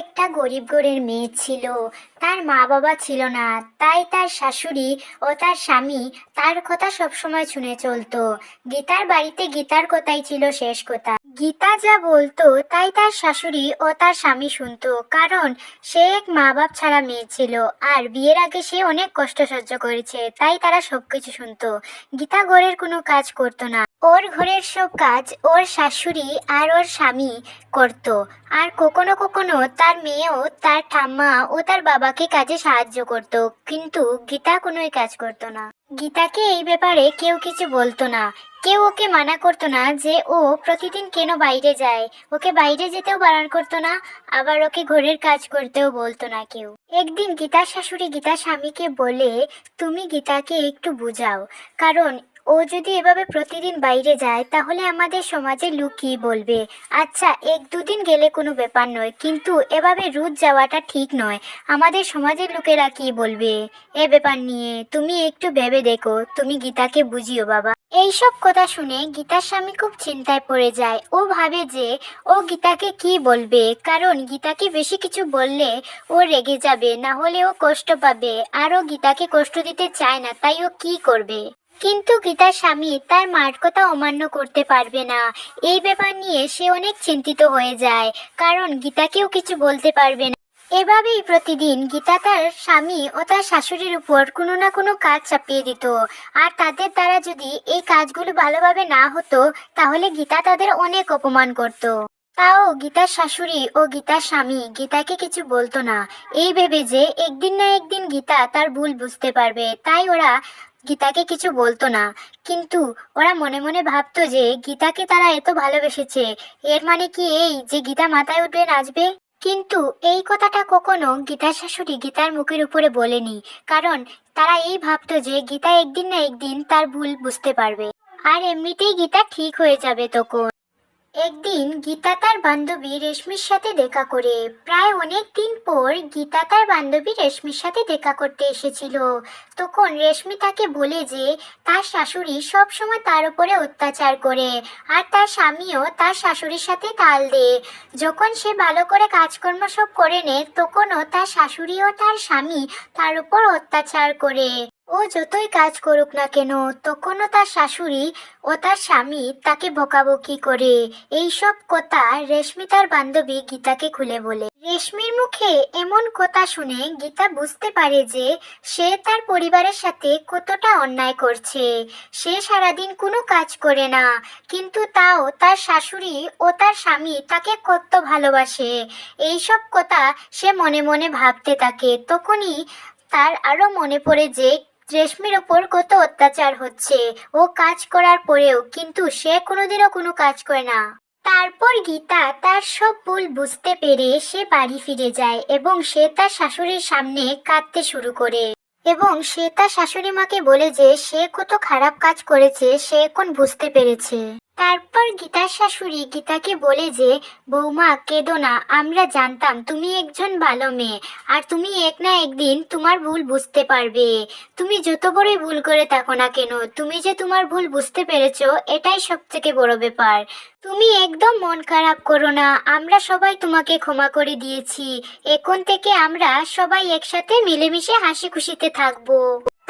একটা গরিব ঘরের মেয়ে ছিল। তার মা বাবা ছিল না, তাই তার শাশুড়ি ও তার স্বামী তার কথা সবসময় শুনে চলতো। গীতার বাড়িতে গীতার কথাই ছিল শেষ কথা। গীতা যা বলতো তাই তার শাশুড়ি ও তার স্বামী শুনতো, কারণ সে এক মা বাপ ছাড়া মেয়ে ছিল। আর বিয়ের আগে সে অনেক কষ্ট সহ্য করেছে, তাই তারা সবকিছু শুনতো। গীতা ঘরের কোনো কাজ করতো না, ওর ঘরের সব কাজ ওর শাশুড়ি আর ওর স্বামী করতো। আর কখনো কখনো তার মেয়েও তার ঠাম্মা ও তার বাবাকে কাজে সাহায্য করত, কিন্তু গীতা কোনোই কাজ করতো না। গীতাকে এই ব্যাপারে কেউ কিছু বলতো না, কেউ ওকে মানা করতো না যে ও প্রতিদিন কেন বাইরে যায়। ওকে বাইরে যেতেও বারণ করতো না, আবার ওকে ঘরের কাজ করতেও বলতো না কেউ। একদিন গীতার শাশুড়ি গীতার স্বামীকে বলে, তুমি গীতাকে একটু বুঝাও, কারণ ও যদি এভাবে প্রতিদিন বাইরে যায় তাহলে আমাদের সমাজে লোক কি বলবে। আচ্ছা, এক দুদিন গেলে কোনো ব্যাপার নয়, কিন্তু এভাবে রোজ যাওয়াটা ঠিক নয়। আমাদের সমাজের লোকেরা কি বলবে এ ব্যাপার নিয়ে তুমি একটু ভেবে দেখো, তুমি গীতাকে বুঝিও বাবা। এইসব কথা শুনে গীতার স্বামী খুব চিন্তায় পড়ে যায়। ও ভাবে যে ও গীতাকে কি বলবে, কারণ গীতাকে বেশি কিছু বললে ও রেগে যাবে, না হলে ও কষ্ট পাবে। আর ও গীতাকে কষ্ট দিতে চায় না, তাই ও কি করবে। কিন্তু গীতার স্বামী তার মার কথা অমান্য করতে পারবে না। এই ব্যাপার নিয়ে সে অনেক চিন্তিত হয়ে যায়, কারণ গীতাকেও কিছু বলতে পারবে না। এভাবেই প্রতিদিন গীতা তার স্বামী ও তার শাশুড়ির উপর কোনো না কোনো কাজ চাপিয়ে দিত। আর তাদের দ্বারা যদি এই কাজগুলো ভালোভাবে না হতো তাহলে গীতা তাদের অনেক অপমান করত। তাও গীতার শাশুড়ি ও গীতার স্বামী গীতাকে কিছু বলতো না, এই ভেবে যে একদিন না একদিন গীতা তার ভুল বুঝতে পারবে, তাই ওরা গীতাকে কিছু বলতো না। কিন্তু ওরা মনে মনে ভাবতো যে গীতাকে তারা এত ভালোবেসেছে, এর মানে কি এই যে গীতা মাথায় উঠে নাচবে। কিন্তু এই কথাটা কখনো গীতার শাশুড়ি গীতার মুখের উপরে বলেনি, কারণ তারা এই ভাবতো যে গীতা একদিন না একদিন তার ভুল বুঝতে পারবে, আর এমনিতেই গীতা ঠিক হয়ে যাবে তখন। একদিন গীতা তার বান্ধবী রেশমির সাথে দেখা করে। প্রায় অনেক দিন পর গীতা তার বান্ধবী রেশমির সাথে দেখা করতে এসেছিল। তখন রেশমি তাকে বলে যে তার শাশুড়ি সব সময় তার উপরে অত্যাচার করে, আর তার স্বামীও তার শাশুড়ির সাথে তাল দেয়। যখন সে ভালো করে কাজকর্ম সব করে নেয় তখনও তার শাশুড়ি ও তার স্বামী তার উপর অত্যাচার করে। ও যতই কাজ করুক না কেন তখনও তার শাশুড়ি ও তার স্বামী তাকে বকাবকি করে। এইসব কথা রেশমি তার বান্ধবী গীতাকে খুলে বলে। রেশমির মুখে এমন কথা শুনে গীতা বুঝতে পারে যে সে তার পরিবারের সাথে কতটা অন্যায় করছে। সে সারাদিন কোনো কাজ করে না, কিন্তু তাও তার শাশুড়ি ও তার স্বামী তাকে কত ভালোবাসে। এইসব কথা সে মনে মনে ভাবতে থাকে। তখনই তার আরো মনে পড়ে যে রেশমির ওপর কত অত্যাচার হচ্ছে ও কাজ করার পরেও, কিন্তু সে কোনোদিনও কোনো কাজ করে না। তারপর গীতা তার সব ভুল বুঝতে পেরে সে বাড়ি ফিরে যায় এবং সে তার শাশুড়ির সামনে কাঁদতে শুরু করে। এবং সে তার শাশুড়ি মাকে বলে যে সে কত খারাপ কাজ করেছে সে এখন বুঝতে পেরেছে। তারপর গীতার শাশুড়ি গীতাকে বলে যে বৌমা কেঁদো না, আমরা জানতাম তুমি একজন ভালো মেয়ে, আর তুমি এক না একদিন তোমার ভুল বুঝতে পারবে। তুমি যত বড়ই ভুল করে থাকো না কেন, তুমি যে তোমার ভুল বুঝতে পেরেছো এটাই সব থেকে বড় ব্যাপার। তুমি একদম মন খারাপ করো না, আমরা সবাই তোমাকে ক্ষমা করে দিয়েছি। এখন থেকে আমরা সবাই একসাথে মিলেমিশে হাসি খুশিতে থাকবো।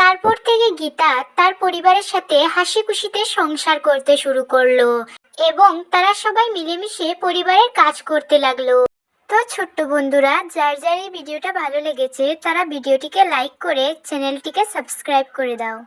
তারপর থেকে গীতা তার পরিবারের সাথে হাসি খুশিতে সংসার করতে শুরু করলো এবং তারা সবাই মিলেমিশে পরিবারের কাজ করতে লাগলো। তো ছোট্ট বন্ধুরা, যার যার এই ভিডিওটা ভালো লেগেছে তারা ভিডিওটিকে লাইক করে চ্যানেলটিকে সাবস্ক্রাইব করে দাও।